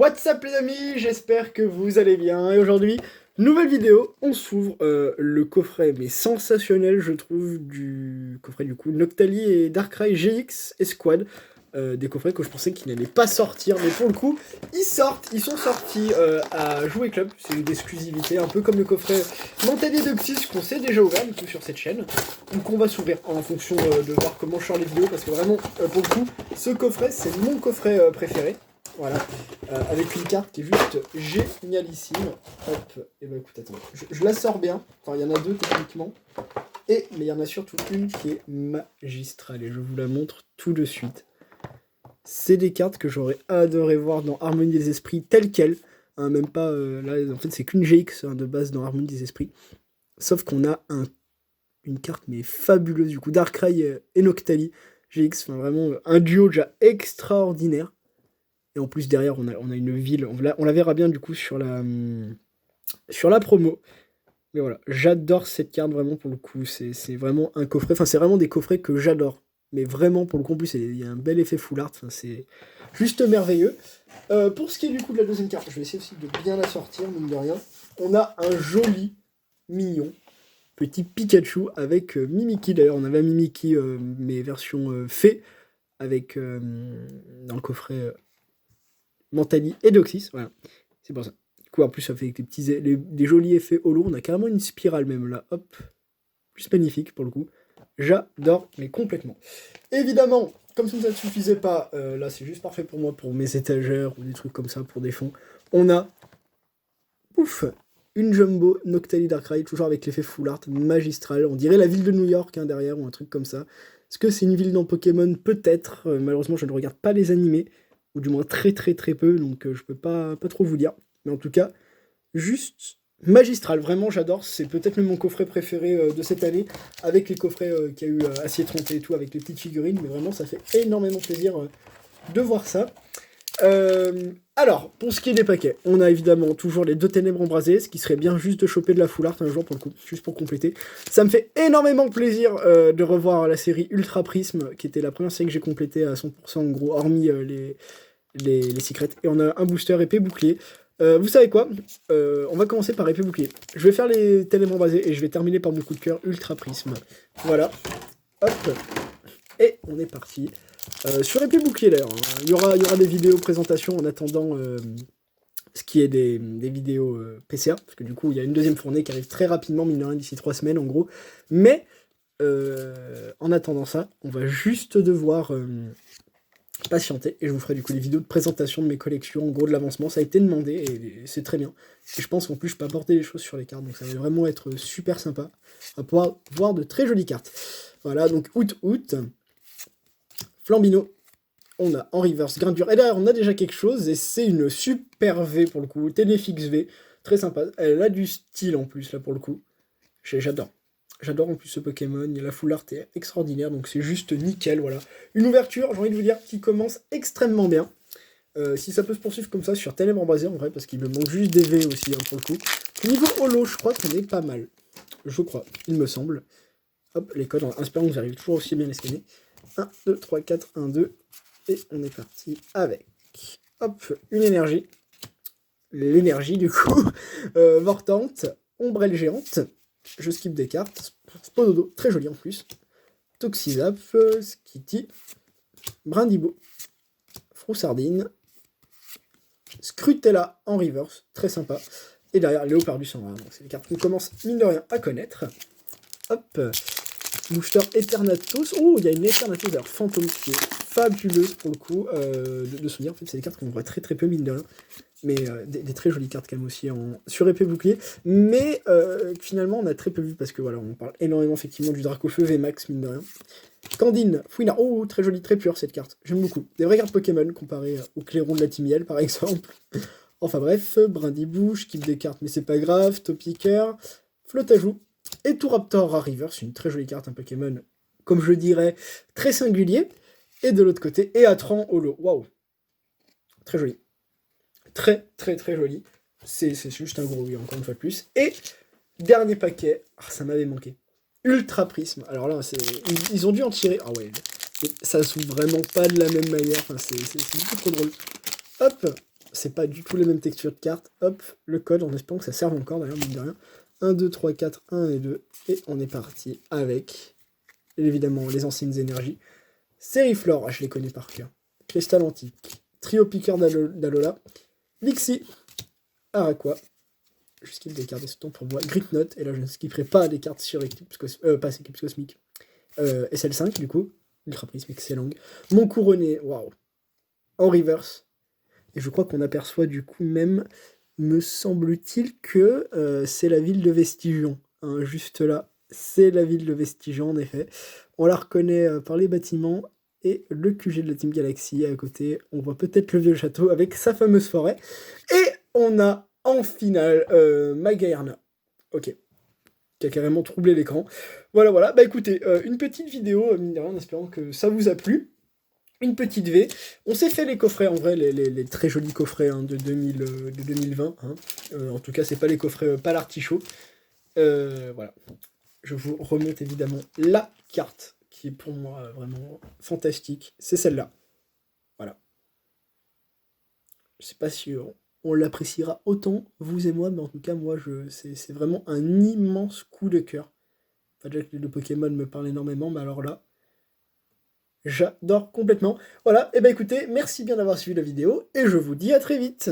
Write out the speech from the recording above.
What's up les amis, j'espère que vous allez bien, et aujourd'hui, nouvelle vidéo, on s'ouvre le coffret, mais sensationnel je trouve, du coffret du coup, Noctali et Darkrai GX Esquad, des coffrets que je pensais qu'ils n'allaient pas sortir, mais pour le coup, ils sont sortis à Jouer Club, c'est une exclusivité, un peu comme le coffret Mentalier de Xyz qu'on s'est déjà ouvert du coup sur cette chaîne, donc on va s'ouvrir en fonction de voir comment je sors les vidéos, parce que vraiment, pour le coup, ce coffret c'est mon coffret préféré. Voilà, avec une carte qui est juste génialissime. Hop, et bah écoute, attends, je la sors bien. Enfin, il y en a deux techniquement. Mais il y en a surtout une qui est magistrale et je vous la montre tout de suite. C'est des cartes que j'aurais adoré voir dans Harmonie des Esprits telle quelle. Hein, même pas, là, en fait, c'est qu'une GX de base dans Harmonie des Esprits. Sauf qu'on a une carte mais fabuleuse du coup. Darkrai et Noctali GX, enfin vraiment un duo déjà extraordinaire. Et en plus, derrière, on a une ville. On la verra bien, du coup, sur la promo. Mais voilà, j'adore cette carte, vraiment, pour le coup. C'est vraiment un coffret. Enfin, c'est vraiment des coffrets que j'adore. Mais vraiment, pour le coup, en plus, il y a un bel effet full art. Enfin, c'est juste merveilleux. Pour ce qui est, du coup, de la deuxième carte, je vais essayer aussi de bien la sortir, mine de rien. On a un joli, mignon, petit Pikachu avec Mimikyu. D'ailleurs, on avait un Mimikyu, mais version fée, avec, dans le coffret... Mentali et Deoxys, voilà, c'est pour ça. Du coup, en plus, ça fait des jolis effets holo. On a carrément une spirale même là, hop, plus magnifique pour le coup. J'adore, mais complètement. Évidemment, comme ça ne suffisait pas, là c'est juste parfait pour moi, pour mes étagères ou des trucs comme ça, pour des fonds. On a, ouf, une Jumbo Noctali Darkrai, toujours avec l'effet full art magistral. On dirait la ville de New York hein, derrière, ou un truc comme ça. Est-ce que c'est une ville dans Pokémon? Peut-être. Malheureusement, je ne regarde pas les animés, ou du moins très très très peu, donc je peux pas trop vous dire. Mais en tout cas, juste magistral, vraiment j'adore, c'est peut-être même mon coffret préféré de cette année, avec les coffrets qu'il y a eu Acier 30 et tout, avec les petites figurines, mais vraiment ça fait énormément plaisir de voir ça. Alors, pour ce qui est des paquets, on a évidemment toujours les deux ténèbres embrasées, ce qui serait bien juste de choper de la full art un jour pour le coup, juste pour compléter. Ça me fait énormément plaisir de revoir la série Ultra Prisme, qui était la première série que j'ai complétée à 100% en gros, hormis les secrets. Et on a un booster épée bouclier. Vous savez quoi, on va commencer par épée bouclier. Je vais faire les ténèbres embrasées et je vais terminer par mon coup de cœur Ultra Prisme. Voilà, hop, et on est parti. Sur épée bouclier d'ailleurs, hein. Il y aura des vidéos présentations en attendant ce qui est des vidéos PCA, parce que du coup il y a une deuxième fournée qui arrive très rapidement, mine de rien, d'ici 3 semaines en gros. Mais en attendant ça, on va juste devoir patienter et je vous ferai du coup des vidéos de présentation de mes collections, en gros de l'avancement. Ça a été demandé et c'est très bien. Et je pense qu'en plus je peux apporter des choses sur les cartes, donc ça va vraiment être super sympa. On va pouvoir voir de très jolies cartes. Voilà, donc août. Flambino, on a en reverse Grindure, et là on a déjà quelque chose, et c'est une super V pour le coup, Téléfix V, très sympa, elle a du style en plus là pour le coup, j'adore. J'adore en plus ce Pokémon, la full art est extraordinaire, donc c'est juste nickel, voilà. Une ouverture, j'ai envie de vous dire, qui commence extrêmement bien. Si ça peut se poursuivre comme ça sur Ténèbres embrasées en vrai, parce qu'il me manque juste des V aussi hein, pour le coup. Niveau holo, je crois qu'on est pas mal. Je crois, il me semble. Hop, les codes, en espérant que vous arrivez toujours aussi bien à les scanner. 1, 2, 3, 4, 1, 2. Et on est parti avec, hop, une énergie. L'énergie du coup. Vortante, Ombrelle géante. Je skip des cartes. Spododo, très joli en plus. Toxizap, Skitty, Brindibou, Froussardine, Scrutella en reverse, très sympa. Et derrière, Léopardus en rare. Donc c'est les cartes qu'on commence, mine de rien, à connaître. Hop, Booster Eternatus. Oh, il y a une Eternatus d'ailleurs fantôme qui est fabuleuse pour le coup de souvenir. En fait, c'est des cartes qu'on voit très très peu, mine de rien. Mais des très jolies cartes quand même aussi sur épée bouclier. Mais finalement, on a très peu vu parce que voilà, on parle énormément effectivement du Dracofeu VMAX, mine de rien. Candine, Fouina. Oh, très jolie, très pure cette carte. J'aime beaucoup. Des vraies cartes Pokémon comparées au Clairon de la Timiel par exemple. Enfin bref, Brindibou, je kiffe des cartes, mais c'est pas grave. Topiqueur, Flotajou. Et Touraptor à River, c'est une très jolie carte, un Pokémon, comme je dirais, très singulier. Et de l'autre côté, Eatran Holo. Waouh, très joli. Très joli. C'est juste un gros oui, encore une fois de plus. Et dernier paquet, ça m'avait manqué. Ultra Prisme. Alors là, ils ont dû en tirer. Ah ouais, ça s'ouvre vraiment pas de la même manière. Enfin, c'est beaucoup trop drôle. Hop, c'est pas du tout les mêmes textures de cartes. Hop, le code, en espérant que ça serve encore d'ailleurs, mine de rien. 1, 2, 3, 4, 1 et 2. Et on est parti avec, évidemment, les anciennes énergies. Sériflore, je les connais par cœur. Cristal Antique. Trio Piqueur d'Alola. Lixie. Araqua. Je skip des cartes des pour moi. Grit Note. Et là, je ne skipperai pas des cartes sur Eclipse Cosmique. Pas Eclipse Cosmique. SL5, du coup. Ultra Prisme, excellent. Mon couronné, waouh. En reverse. Et je crois qu'on aperçoit du coup même, me semble-t-il, que c'est la ville de Vestigion. Hein, juste là, c'est la ville de Vestigion, en effet. On la reconnaît par les bâtiments et le QG de la Team Galaxy à côté. On voit peut-être le vieux château avec sa fameuse forêt. Et on a en finale Magaerna. Ok. Qui a carrément troublé l'écran. Voilà, voilà. Bah écoutez, une petite vidéo, mine de rien, en espérant que ça vous a plu. Une petite V. On s'est fait les coffrets, en vrai, les très jolis coffrets hein, de 2020. Hein. En tout cas, c'est pas les coffrets pas l'artichaut. Voilà. Je vous remonte évidemment la carte, qui est pour moi vraiment fantastique. C'est celle-là. Voilà. Je sais pas si on l'appréciera autant, vous et moi, mais en tout cas, moi, c'est vraiment un immense coup de cœur. Enfin, déjà que le Pokémon me parle énormément, mais alors là, j'adore complètement. Voilà, et ben écoutez, merci bien d'avoir suivi la vidéo, et je vous dis à très vite.